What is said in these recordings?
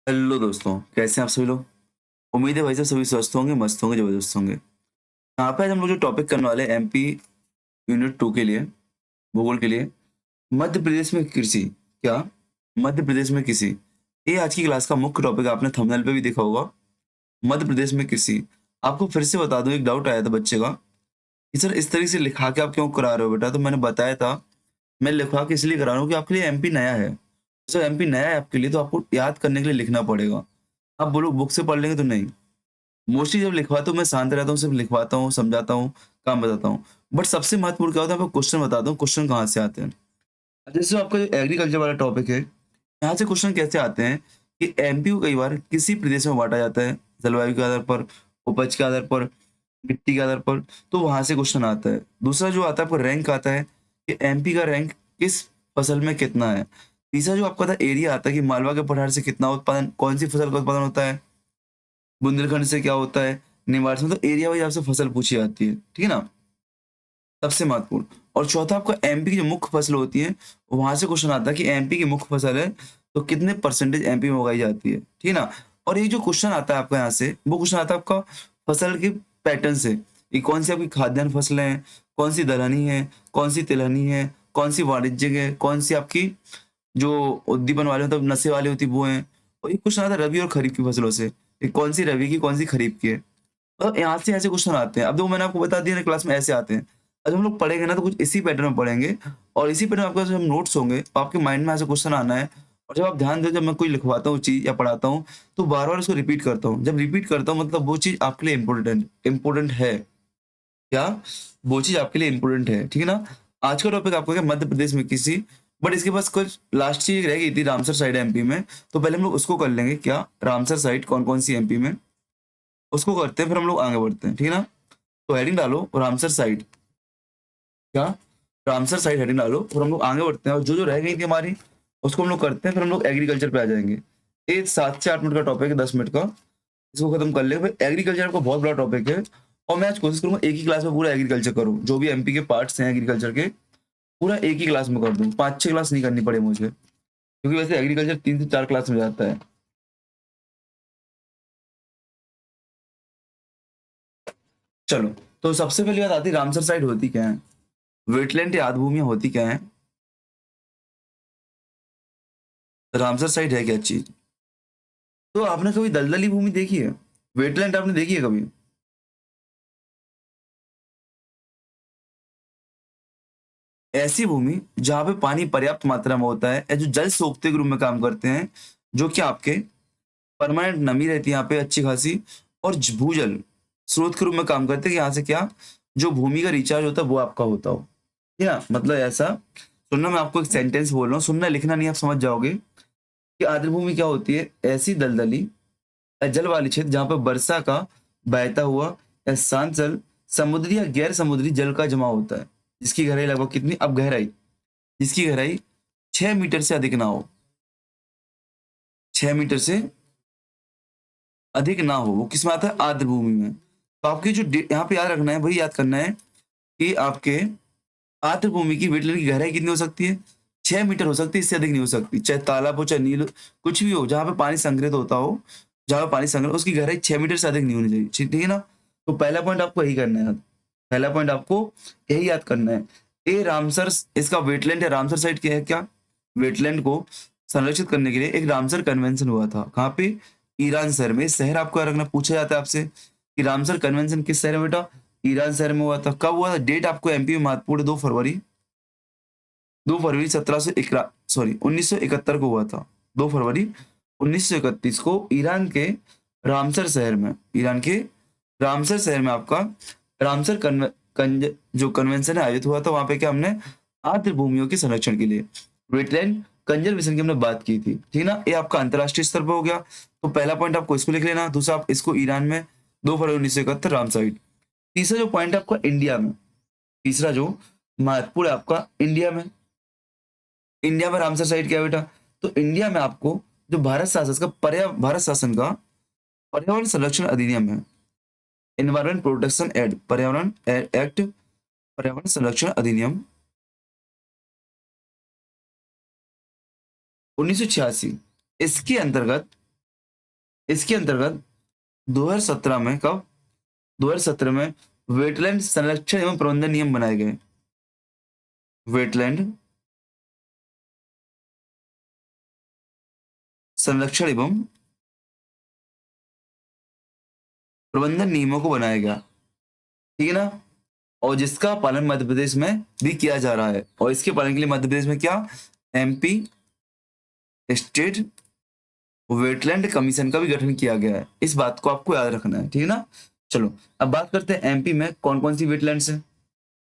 Hello दोस्तों, कैसे हैं आप सभी लोग? उम्मीद है भाई साहब सभी स्वस्थ होंगे, मस्त होंगे, ज़बरदस्त होंगे। यहाँ पे आज हम लोग जो टॉपिक करने वाले हैं एमपी यूनिट 2 के लिए, भूगोल के लिए, मध्य प्रदेश में कृषि। क्या? मध्य प्रदेश में कृषि। ये आज की क्लास का मुख्य टॉपिक आपने थंबनेल पे भी देखा होगा, मध्य प्रदेश में कृषि। आपको फिर से बता दूँ, एक डाउट आया था बच्चे का कि सर इस तरीके से लिखा के आप क्यों करा रहे हो बेटा? तो मैंने बताया था, मैं लिखवा के इसलिए करा रहा हूँ कि आपके लिए एमपी नया है। सर एमपी नया है आपके लिए तो आपको याद करने के लिए लिखना पड़ेगा। आप बोलो बुक से पढ़ लेंगे तो नहीं। मोस्टली जब लिखवाता हूँ मैं शांत रहता हूँ, सिर्फ लिखवाता हूँ, समझाता हूँ, काम बताता हूँ। बट सबसे महत्वपूर्ण क्या होता है, आपको क्वेश्चन बताता हूँ, क्वेश्चन कहाँ से आते हैं। जैसे जो आपका जो एग्रीकल्चर वाला टॉपिक है, यहाँ से क्वेश्चन कैसे आते हैं कि एमपी को कई बार किसी प्रदेश में बाँटा जाता है, जलवायु के आधार पर, उपज के आधार पर, मिट्टी के आधार पर, तो वहाँ से क्वेश्चन आता है। दूसरा जो आता है आपको रैंक आता है कि एमपी का रैंक किस फसल में कितना है। तीसरा जो आपका था एरिया आता है कि मालवा के पठार से कितना उत्पादन, कौन सी फसल का उत्पादन होता है। बुंदेलखंड से क्या होता है, निवार से, मतलब एरिया वाइज़ आपसे फसल पूछी जाती है, ठीक है ना? सबसे महत्वपूर्ण। और चौथा आपका एमपी की जो मुख्य फसल होती है, वहाँ से क्वेश्चन आता है कि एमपी की मुख्य फसल है, तो कितने परसेंटेज एमपी में उगाई जाती है, ठीक है ना? और ये जो क्वेश्चन आता है आपका यहाँ से, वो क्वेश्चन आता है आपका फसल के पैटर्न से, कि कौन सी आपकी खाद्यान्न फसलें हैं, कौन सी दलहनी है, कौन सी तिलहनी है, कौन सी वाणिज्यिक है, कौन सी आपकी जो उद्दीपन वाले मतलब नशे वाली होती है वो हैं। और ये क्वेश्चन आता है रबी और खरीफ की फसलों से, कि कौन सी रबी की, कौन सी खरीफ की है। मतलब यहाँ से ऐसे क्वेश्चन आते हैं। अब देखो मैंने आपको बता दिया ना क्लास में ऐसे आते हैं। अब हम लोग पढ़ेंगे ना तो कुछ इसी पैटर्न में पढ़ेंगे, और इसी पैटर्न में आपके जब नोट्स होंगे तो आपके माइंड में ऐसे क्वेश्चन आना है। और जब आप ध्यान दो, जब मैं कोई लिखवाता हूँ चीज़ या पढ़ाता हूँ, तो बार-बार उसको रिपीट करता हूँ। जब रिपीट करता हूँ मतलब वो चीज़ आपके लिए इम्पोर्टेंट इम्पोर्टेंट है। क्या? वो चीज़ आपके लिए इम्पोर्टेंट है, ठीक है ना? आज का टॉपिक आपका क्या, मध्य प्रदेश में कृषि। बट इसके पास कुछ लास्ट चीज़ रह गई थी, रामसर साइड एमपी में। तो पहले हम लोग उसको कर लेंगे। क्या? रामसर साइड कौन-कौन सी एमपी में, उसको करते हैं, फिर हम लोग आगे बढ़ते हैं, ठीक है ना? तो हेडिंग डालो रामसर साइड। क्या? रामसर साइड हेडिंग डालो और हम लोग आगे बढ़ते हैं, और जो-जो रह गई थी हमारी, उसको हम लोग करते हैं, फिर हम लोग एग्रीकल्चर पे आ जाएँगे। ये 7 से 8 मिनट का टॉपिक है, 10 मिनट का। इसको खत्म कर लेंगे। फिर एग्रीकल्चर का बहुत बड़ा टॉपिक है, और मैं आज कोशिश करूँगा एक ही क्लास में पूरा एग्रीकल्चर करूँ। जो भी एमपी के पार्ट्स हैं एग्रीकल्चर के, पूरा एक ही क्लास में कर दूँ। 5-6 क्लास नहीं करनी पड़े मुझे, क्योंकि वैसे एग्रीकल्चर 3 से 4 क्लास में जाता है। चलो, तो सबसे पहली बात आती है रामसर साइट होती क्या है? वेटलैंड या आर्द्र भूमियाँ होती क्या हैं? रामसर साइट है क्या चीज़? तो आपने कभी दलदली भूमि देखी है? वेटलैंड आपने देखी है कभी? ऐसी भूमि जहाँ पे पानी पर्याप्त मात्रा में होता है, या जो जल सोखते के रूप में काम करते हैं, जो कि आपके परमानेंट नमी रहती है यहाँ पे अच्छी खासी, और भूजल स्रोत के रूप में काम करते हैं, कि यहाँ से क्या, जो भूमि का रिचार्ज होता है वो आपका होता हो, ठीक है ना? मतलब ऐसा सुनना, मैं आपको एक सेंटेंस बोल रहा हूँ, सुनना लिखना नहीं, आप समझ जाओगे कि आर्द्र भूमि क्या होती है। ऐसी दलदली या जल वाली क्षेत्र जहाँ पे वर्षा का बहता हुआ या शांत जल, समुद्री या गैर समुद्री जल का जमा होता है, जिसकी गहराई लगभग कितनी, अब गहराई, जिसकी गहराई 6 मीटर से अधिक ना हो। 6 मीटर से अधिक ना हो, वो किसमें आता है, आर्द्र भूमि में। तो आपकी जो यहाँ पे याद रखना है, वही याद करना है कि आपके आर्द्र भूमि की वेटलैंड की गहराई कितनी हो सकती है, 6 मीटर हो सकती है, इससे अधिक नहीं हो सकती। चाहे तालाब हो, चाहे नील, कुछ भी हो, जहाँ पे पानी संग्रहित होता हो, जहाँ पे पानी संग्रह, उसकी गहराई 6 मीटर से अधिक नहीं होनी चाहिए, ठीक है ना? तो पहला पॉइंट आपको यही करना है। पहला पॉइंट आपको यही याद करना है। ये रामसर, इसका वेटलैंड है, रामसर साइट क्या है, क्या? वेटलैंड को संरक्षित करने के लिए एक रामसर कन्वेंशन हुआ था। कहाँ पे? ईरान शहर में। इस शहर आपको याद रखना, पूछा जाता है आपसे कि रामसर कन्वेंशन किस शहर में बेटा? ईरान शहर में हुआ था। कब हुआ था? डेट आपको एमपी में महत्वपूर्ण, 2 फरवरी, 2 फरवरी 1971 को हुआ था। 2 फरवरी 1931 को ईरान के रामसर शहर में, ईरान के रामसर शहर में आपका रामसर जो कन्वेंशन आयोजित हुआ था। वहाँ पे क्या हमने आर्द्र भूमियों के संरक्षण के लिए वेटलैंड कंजर्वेशन की हमने बात की थी, ठीक है ना? ये आपका अंतर्राष्ट्रीय स्तर पे हो गया। तो पहला पॉइंट आपको इसको लिख लेना, दूसरा आप इसको ईरान में 2 फरवरी 1971 रामसाइट। तीसरा जो पॉइंट है आपका इंडिया में, तीसरा जो महत्वपूर्ण है आपका इंडिया में। इंडिया में रामसर साइट क्या है बेटा? तो इंडिया में आपको जो भारत शासन का पर्यावरण संरक्षण अधिनियम है, एनवायरमेंट प्रोटेक्शन एक्ट, पर्यावरण एक्ट, पर्यावरण संरक्षण अधिनियम 1986, इसके अंतर्गत इसके अंतर्गत 2017 में, कब, 2017 में वेटलैंड संरक्षण एवं प्रबंधन नियम बनाए गए। वेटलैंड संरक्षण एवं प्रबंधन नियमों को बनाया गया, ठीक है ना, और जिसका पालन मध्य प्रदेश में भी किया जा रहा है। और इसके पालन के लिए मध्य प्रदेश में क्या, एमपी स्टेट वेटलैंड कमीशन का भी गठन किया गया है। इस बात को आपको याद रखना है, ठीक है ना। चलो अब बात करते हैं एमपी में कौन कौन सी वेटलैंड्स है।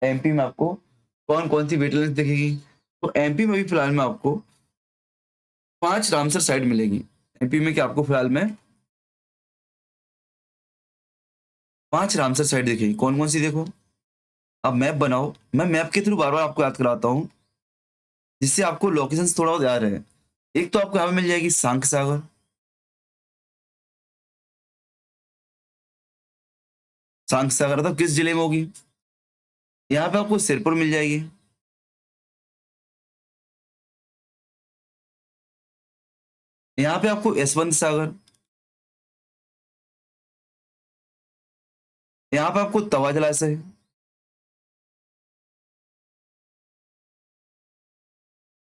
एमपी में आपको कौन कौन सी वेटलैंड्स दिखेगी, तो एमपी में भी फिलहाल में आपको 5 रामसर साइट मिलेगी। एमपी में क्या आपको फिलहाल में 5 रामसर साइट दिखेगी। कौन कौन सी, देखो, अब मैप बनाओ, मैं मैप के थ्रू बार बार आपको याद कराता हूँ जिससे आपको लोकेशन थोड़ा बहुत याद रहे। एक तो आपको यहाँ पे मिल जाएगी सांक सागर, सांक सागर तो किस जिले में होगी, यहाँ पे आपको सिरपुर मिल जाएगी, यहाँ पे आपको यशवंत सागर, यहाँ पे आपको तवा जलाशय,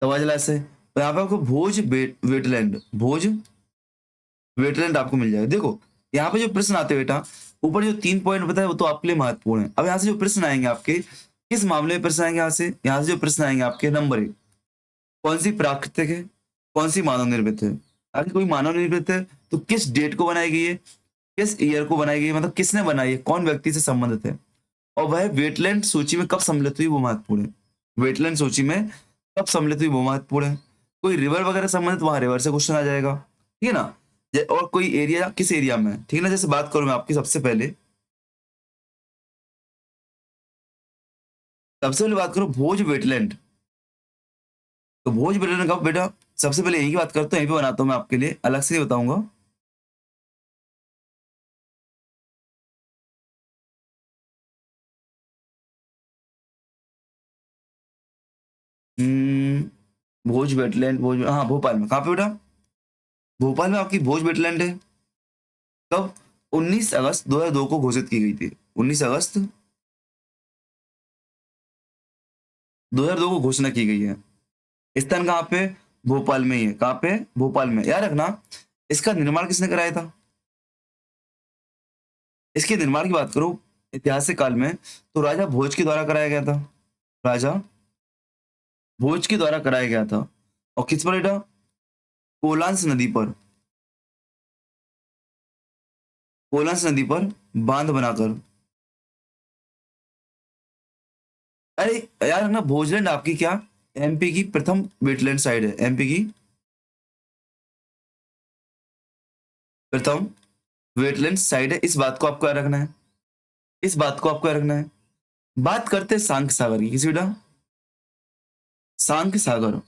तवा जलाशय, और यहाँ पे आपको भोज वेटलैंड, भोज वेटलैंड आपको मिल जाएगा। देखो यहाँ पे जो प्रश्न आते हैं बेटा, ऊपर जो 3 पॉइंट बताए वो तो आपके लिए महत्वपूर्ण है। अब यहाँ से जो प्रश्न आएंगे आपके, किस मामले में प्रश्न आएंगे, यहाँ से जो प्रश्न आएंगे आपके, नंबर 1, कौन सी प्राकृतिक है, कौन सी मानव निर्मित है। अगर कोई मानव निर्मित है तो किस डेट को बनाई गई है, किस ईयर को बनाई गई है, मतलब किसने बनाई है, कौन व्यक्ति से संबंधित है, और वह वेटलैंड सूची में कब सम्मिलित हुई वो महत्वपूर्ण है। वेटलैंड सूची में कब सम्मिलित हुई वो महत्वपूर्ण है। कोई रिवर वगैरह संबंधित, वहां रिवर से क्वेश्चन आ जाएगा, ठीक है ना। और कोई एरिया, किस एरिया में है, ठीक है ना। जैसे बात करूं मैं आपकी, सबसे पहले बात करो भोज वेटलैंड। तो भोज वेटलैंड कब बेटा, सबसे पहले यही की बात करता हूँ, यहीं पे बनाता हूँ मैं आपके लिए, अलग से नहीं बताऊंगा। हम्म, भोज वेटलैंड, भोज, हाँ भोपाल में, कहाँ पे बेटा, भोपाल में आपकी भोज वेटलैंड है। कब, 19 अगस्त 2002 को घोषित की गई थी। 19 अगस्त 2002 को घोषणा की गई है। स्थान कहाँ पे, भोपाल में ही है। कहाँ पे, भोपाल में। याद रखना, इसका निर्माण किसने कराया था। इसके निर्माण की बात करूं ऐतिहासिक काल में, तो राजा भोज के द्वारा कराया गया था। राजा भोज के द्वारा कराया गया था। और किस पर बेटा, कोलांस नदी पर, कोलांस नदी पर बांध बनाकर। अरे यार ना, भोजलैंड आपकी क्या, एमपी की प्रथम वेटलैंड साइड है। एमपी की प्रथम वेटलैंड साइड है। इस बात को आपको याद रखना है, इस बात को आपको याद रखना है। बात करते हैं सांक सागर की, किसी बेटा, सांक सागर।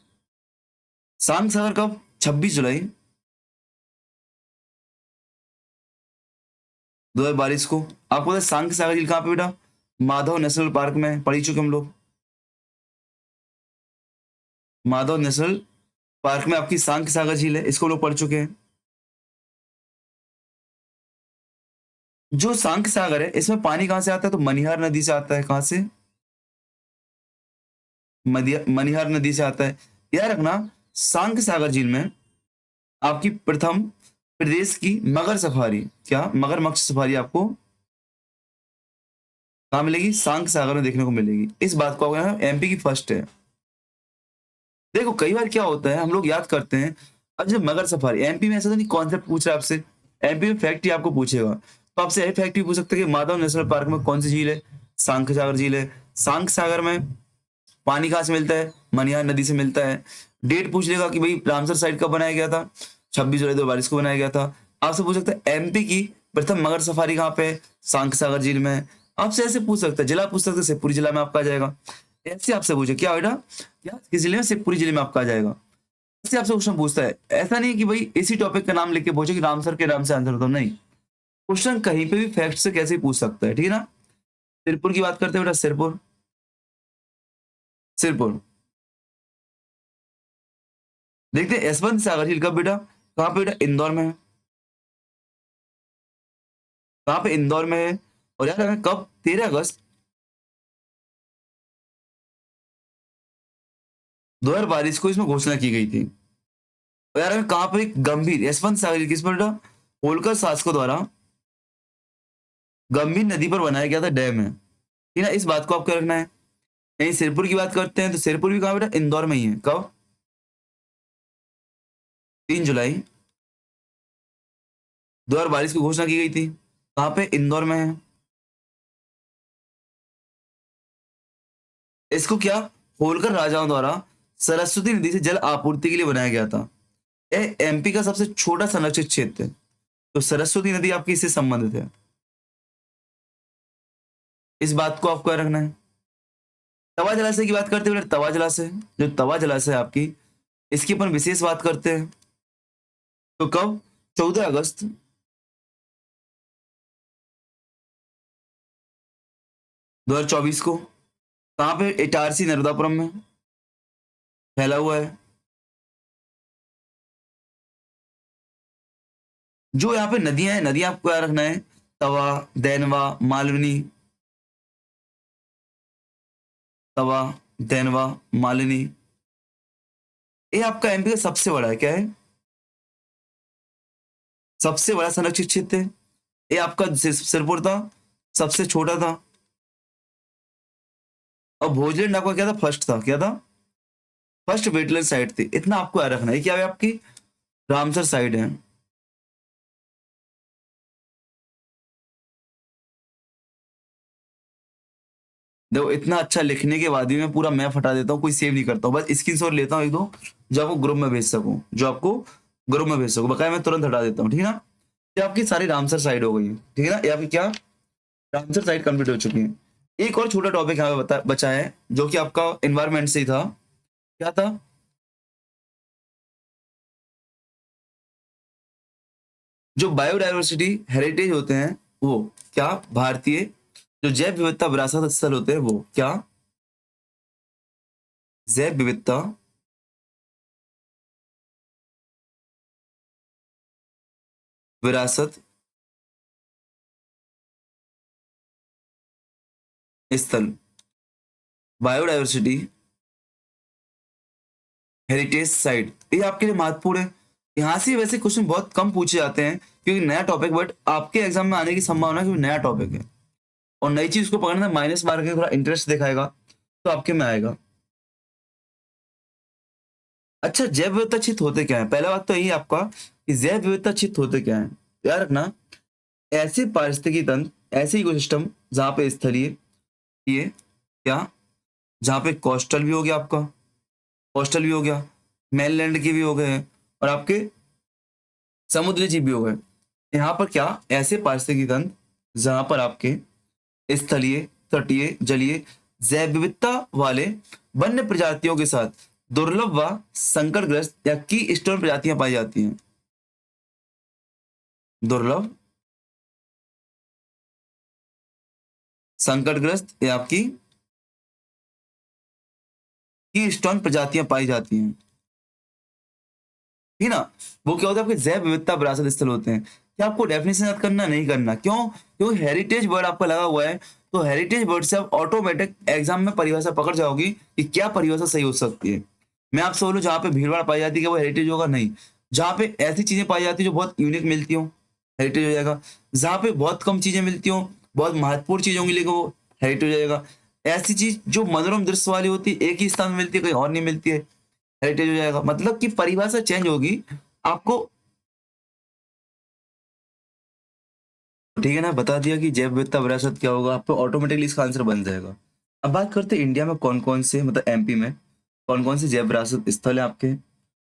सांक सागर कब, 26 जुलाई 2022 को। आपको पता है सांक सागर झील कहाँ पे बेटा, माधव नेशनल पार्क में पढ़ी चुके हम लोग। माधव नेशनल पार्क में आपकी सांक सागर झील है, इसको लोग पढ़ चुके हैं। जो सांक सागर है इसमें पानी कहाँ से आता है, तो मनिहार नदी से आता है। कहाँ से, मनिहार नदी से आता है। याद रखना, सांक सागर झील में आपकी प्रथम प्रदेश की मगर सफारी, क्या, मगरमच्छ सफारी आपको कहाँ मिलेगी, सांक सागर में देखने को मिलेगी। इस बात को एमपी की फर्स्ट है। देखो कई बार क्या होता है, हम लोग याद करते हैं, अब जब मगर सफारी एमपी में, ऐसा तो नहीं कॉन्सेप्ट पूछ रहा है आपसे, एमपी में फैक्ट ही आपको पूछेगा, तो आपसे यही फैक्ट भी पूछ सकते हैं कि माधव नेशनल पार्क में कौन सी झील है, सांक सागर झील है। सांक सागर में पानी कहाँ से मिलता है, मनिहार नदी से मिलता है। डेट पूछ लेगा कि भाई रामसर साइट कब बनाया गया था, 26 जुलाई 2022 को बनाया गया था। आपसे पूछ सकता है एमपी की प्रथम मगर सफारी कहाँ पे है, सांक सागर झील में है। आपसे ऐसे पूछ सकता है, जिला पूछ सकते हैं, शिवपुरी जिला में आपका आ जाएगा। ऐसे आपसे पूछे क्या बेटा, क्या किस जिले में, शिवपुरी जिले में आपका आ जाएगा। ऐसे आपसे क्वेश्चन पूछता है, ऐसा नहीं कि भाई इसी टॉपिक का नाम लिख के पूछे कि रामसर के नाम से आंसर होता, नहीं। क्वेश्चन कहीं पे भी फैक्ट से कैसे ही पूछ सकता है, ठीक है ना। सिरपुर की बात करते हैं बेटा, सिरपुर, सिरपुर देखते हैं। यशवंत सागर झील का बेटा कहाँ पे बेटा, इंदौर में है। कहाँ पे? इंदौर में है। और यार अगर कब? 13 अगस्त 2022 को इसमें घोषणा की गई थी। और यार अगर कहाँ पर? एक गंभीर यशवंत सागर किस पर? होलकर शासकों द्वारा गंभीर नदी पर बनाया गया था डैम है, ठीक है ना? इस बात को आपको रखना है। यहीं सिरपुर की बात करते हैं तो सिरपुर भी कहाँ बेटा? इंदौर में ही है। कब? 3 जुलाई 2022 की घोषणा की गई थी। कहाँ पे? इंदौर में है। इसको क्या? होलकर राजाओं द्वारा सरस्वती नदी से जल आपूर्ति के लिए बनाया गया था। यह एमपी का सबसे छोटा संरक्षित क्षेत्र है। तो सरस्वती नदी आपकी इससे संबंधित है। इस बात को आपको याद रखना है। तवा जलाशय की बात करते हुए तवा जलाशय, जो तवा जलाशय है आपकी, इसकी अपन विशेष बात करते हैं। तो कब? 14 अगस्त 2024 को। कहाँ पे? इटारसी नर्मदापुरम में फैला हुआ है। जो यहाँ पे नदियां हैं, नदियां आपको याद रखना है। तवा, दैनवा, मालवनी। तवा, दैनवा, मालिनी। ये आपका एमपी का सबसे बड़ा है। क्या है? सबसे बड़ा संरक्षित क्षेत्र है। ये आपका सिरपुर था, सबसे छोटा था। और भोजलैंड आपका क्या था? फर्स्ट था। क्या था? फर्स्ट वेटलैंड साइट थी। इतना आपको याद रखना है। क्या है आपकी? रामसर साइड है। देखो इतना अच्छा लिखने के बाद भी मैं पूरा मैप हटा देता हूँ, कोई सेव नहीं करता हूँ, बस स्क्रीनशॉट लेता हूँ एक दो, जो आपको ग्रुप में भेज सकूँ, बकाया मैं तुरंत हटा देता हूँ, ठीक है ना? ये आपकी सारी रामसर साइड हो गई है, ठीक है ना? ये आपकी क्या? रामसर साइड कंप्लीट हो चुकी है। एक और छोटा टॉपिक यहाँ पे बचा है, जो कि आपका एनवायरमेंट से ही था। क्या था? जो बायोडायवर्सिटी हेरिटेज होते हैं, वो क्या? भारतीय जो जैव विविधता विरासत स्थल होते हैं, वो क्या? जैव विविधता विरासत स्थल, बायोडायवर्सिटी हेरिटेज साइट, ये आपके लिए महत्वपूर्ण है। यहाँ से वैसे क्वेश्चन बहुत कम पूछे जाते हैं, क्योंकि नया टॉपिक, बट आपके एग्जाम में आने की संभावना है, क्योंकि नया टॉपिक है और नई चीज को पकड़ना, माइनस मार्क के थोड़ा इंटरेस्ट दिखाएगा तो आपके में आएगा। अच्छा, जैव विविधता क्षेत्र होते क्या है? पहला बात तो यही आपका कि जैव विविधता क्षेत्र होते क्या है, याद रखना। ऐसे पारिस्थितिकी तंत्र, ऐसे इकोसिस्टम जहाँ पे स्थलीय, ये क्या, जहाँ पे कोस्टल भी हो गया आपका, कोस्टल भी हो गया, मेनलैंड के भी हो गए हैं, और आपके समुद्री जीव भी हो गए। यहाँ पर क्या? ऐसे पारिस्थितिकी तंत्र जहाँ पर आपके स्थलीय, तटीय, जलीय, जैव विविधता वाले वन्य प्रजातियों के साथ दुर्लभ व संकटग्रस्त या की स्टोन प्रजातियां पाई जाती हैं। दुर्लभ, संकटग्रस्त या आपकी की स्टोन प्रजातियां पाई जाती हैं, ठीक है ना? वो क्या होता है? आपके जैव विविधता विरासत स्थल होते हैं। क्या आपको डेफिनेशन याद करना? नहीं करना। क्यों? क्योंकि हेरिटेज वर्ड आपका लगा हुआ है, तो हेरिटेज वर्ड से आप ऑटोमेटिक एग्जाम में परिभाषा पकड़ जाओगी कि क्या परिभाषा सही हो सकती है। मैं आपसे बोलूं, जहाँ पे भीड़ भाड़ पाई जाती है, क्या वो हेरिटेज होगा? नहीं। जहाँ पे ऐसी चीजें पाई जाती है जो बहुत यूनिक मिलती हो, हेरिटेज हो जाएगा। जहाँ पे बहुत कम चीजें मिलती हो, बहुत महत्वपूर्ण चीज होंगी, लेकिन वो हेरिटेज हो जाएगा। ऐसी चीज जो मनोरम दृश्य वाली होती है, एक ही स्थान में मिलती है, कहीं और नहीं मिलती है, हेरिटेज हो जाएगा। मतलब कि परिभाषा चेंज होगी आपको, ठीक है ना? बता दिया कि जैव विविधता विरासत क्या होगा, आपको ऑटोमेटिकली इसका आंसर बन जाएगा। अब बात करते हैं इंडिया में कौन कौन से, मतलब एमपी में कौन कौन से जैव विरासत स्थल है आपके,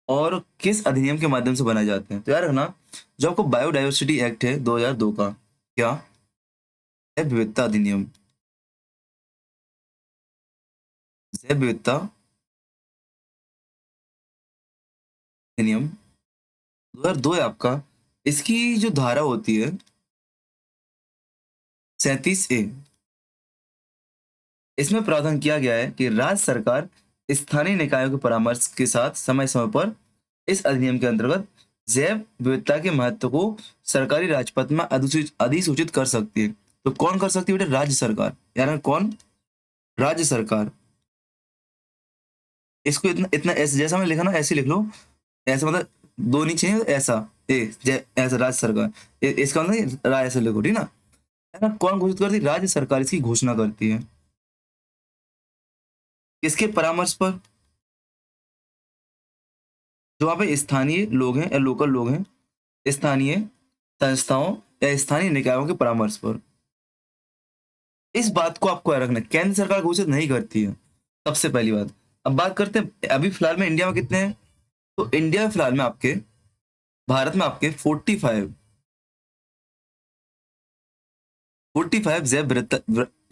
और किस अधिनियम के माध्यम से बनाए जाते हैं। तो यार रखना, जो आपको बायोडाइवर्सिटी एक्ट है 2002 का, क्या? जैव विविधता अधिनियम, जैव विविधता अधिनियम 2002 है आपका। इसकी जो धारा होती है 37A, इसमें प्रावधान किया गया है कि राज्य सरकार स्थानीय निकायों के परामर्श के साथ समय समय पर इस अधिनियम के अंतर्गत जैव विविधता के महत्व को सरकारी राजपथ में अधिसूचित कर सकती है। तो कौन कर सकती है बेटा? राज्य सरकार। यानी कौन? राज्य सरकार। इसको इतना इतना ऐसे जैसा मैंने लिखा ना ऐसे लिख लो, ऐसा मतलब दो नीचे है ऐसा, ऐसा राज्य सरकार, इसका मतलब राय ऐसे लिखो, ठीक ना? है ना? कौन घोषित करती? राज्य सरकार इसकी घोषणा करती है। किसके परामर्श पर? जो वहां पे स्थानीय लोग हैं या लोकल लोग हैं, स्थानीय संस्थाओं या स्थानीय निकायों के परामर्श पर। इस बात को आपको याद रखना है, केंद्र सरकार घोषित नहीं करती है, सबसे पहली बात। अब बात करते हैं अभी फिलहाल में इंडिया में कितने हैं। तो इंडिया में फिलहाल में आपके, भारत में आपके 45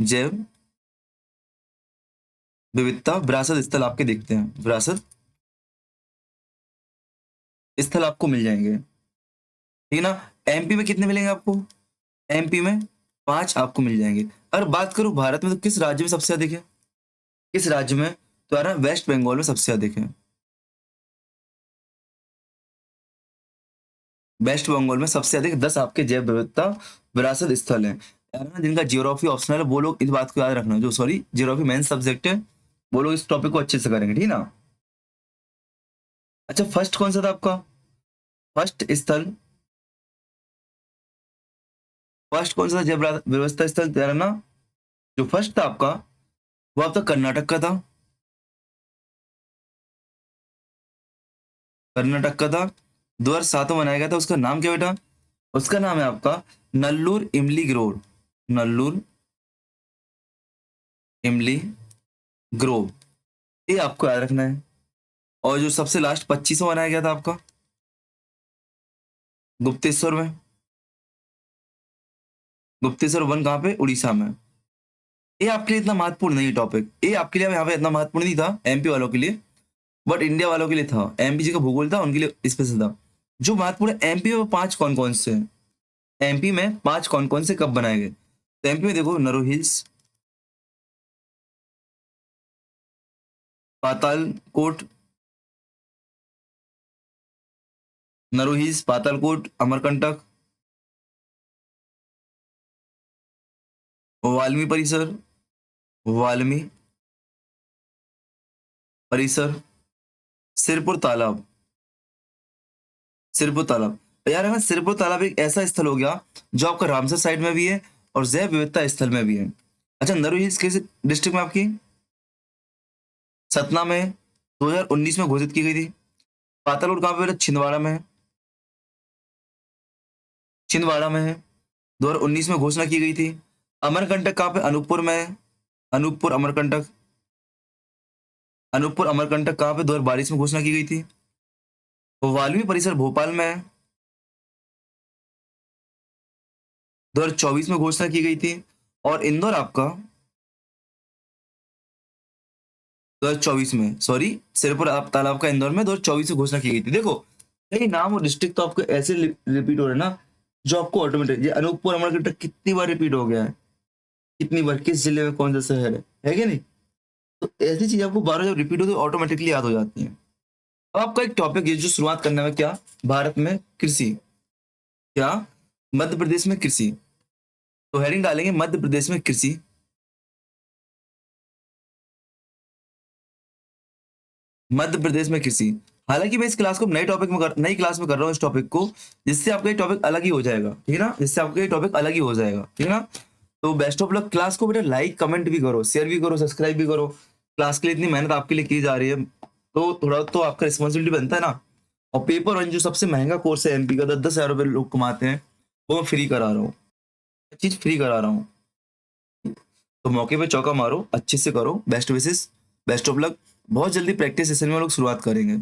जैव विविधता विरासत स्थल आपके दिखते हैं। विरासत स्थल आपको मिल जाएंगे, ठीक है ना? एमपी में कितने मिलेंगे आपको? एमपी में 5 आपको मिल जाएंगे। अगर बात करूं भारत में तो किस राज्य में सबसे अधिक है? किस राज्य में? तो यार वेस्ट बंगाल में सबसे अधिक है। वेस्ट बंगाल में सबसे अधिक 10 आपके जैव विविधता विरासत स्थल हैं। यार ना, जिनका ज्योग्राफी ऑप्शनल है वो लोग इस बात को याद रखना, जो सॉरी ज्योग्राफी मेन सब्जेक्ट है वो लोग इस टॉपिक को अच्छे से करेंगे, ठीक है ना? अच्छा, फर्स्ट कौन सा था आपका? फर्स्ट स्थल, फर्स्ट कौन सा था जैव व्यवस्था स्थल तैयार ना? जो फर्स्ट था आपका वो आपका कर्नाटक का था। कर्नाटक का था, 2007 में बनाया गया था। उसका नाम क्या बेटा? उसका नाम है आपका नल्लूर इमली ग्रोव। नल्लूर इमली ग्रोव, ये आपको याद रखना है। और जो सबसे लास्ट 25 में बनाया गया था आपका गुप्तेश्वर में। गुप्तेश्वर वन कहाँ पे? उड़ीसा में। ये आपके लिए इतना महत्वपूर्ण नहीं टॉपिक, ये आपके लिए यहाँ पे इतना महत्वपूर्ण नहीं था एमपी वालों के लिए, बट इंडिया वालों के लिए था। एमपी जी का भूगोल था उनके लिए स्पेशल था। जो महत्वपूर्ण है, एमपी में 5 कौन कौन से हैं? एमपी में 5 कौन कौन से कब बनाए गए? तो एमपी में देखो, नरो हिल्स, पातालकोट, नरो हिल्स, पातालकोट, अमरकंटक, वाल्मी परिसर, वाल्मी परिसर, सिरपुर तालाब। सिरपुर तालाब, यार है ना, सिरपुर तालाब एक ऐसा स्थल हो गया जो आपका रामसर साइड में भी है और जैव विविधता स्थल में भी है। अच्छा, नरो हिल्स किस डिस्ट्रिक्ट में आपकी? सतना में 2019 में घोषित की गई थी। पातालकोट कहाँ पे बेटा? छिंदवाड़ा में है। छिंदवाड़ा में है, 2019 में घोषणा की गई थी। अमरकंटक कहाँ पे? अनूपपुर में है। अनूपपुर अमरकंटक, अनूपपुर अमरकंटक कहाँ पे? 2022 में घोषणा की गई थी। तो वाल्मी परिसर भोपाल में है, 2024 में घोषणा की गई थी। और इंदौर आपका 2024 में, सॉरी सिरपुर तालाब का इंदौर में 2024 में घोषणा की गई थी। देखो, कई नाम और डिस्ट्रिक्ट तो आपको ऐसे रिपीट हो रहे हैं ना, जो आपको ऑटोमेटिक, ये अनूपपुर अमरकंटक कितनी बार रिपीट हो गया है, कितनी बार, किस जिले में कौन सा शहर है कि नहीं? तो ऐसी चीज आपको बार बार जब रिपीट होती है ऑटोमेटिकली याद हो जाती है। अब आपका एक टॉपिक है जो शुरुआत करने में, क्या? भारत में कृषि, क्या? मध्य प्रदेश में कृषि। तो हेडिंग डालेंगे मध्य प्रदेश में कृषि। मध्य प्रदेश में कृषि। हालांकि मैं इस क्लास को नई टॉपिक में नई क्लास में कर रहा हूँ इस टॉपिक को, जिससे आपका ये टॉपिक अलग ही हो जाएगा, ठीक है ना? जिससे आपका ये टॉपिक अलग ही हो जाएगा, ठीक है ना? तो बेस्ट ऑफ लक। क्लास को बेटा लाइक कमेंट भी करो, शेयर भी करो, सब्सक्राइब भी करो। क्लास के लिए इतनी मेहनत आपके लिए की जा रही है, तो थोड़ा तो आपका रिस्पॉन्सिबिलिटी बनता है ना। और पेपर वन जो सबसे महंगा कोर्स है एमपी का, 10,000 रुपये लोग कमाते हैं, वो मैं फ्री करा रहा हूँ। चीज फ्री करा रहा हूँ, तो मौके पे चौका मारो, अच्छे से करो। बेस्ट विशेष, बेस्ट ऑफ लक। बहुत जल्दी प्रैक्टिस सेशन में लोग शुरुआत करेंगे।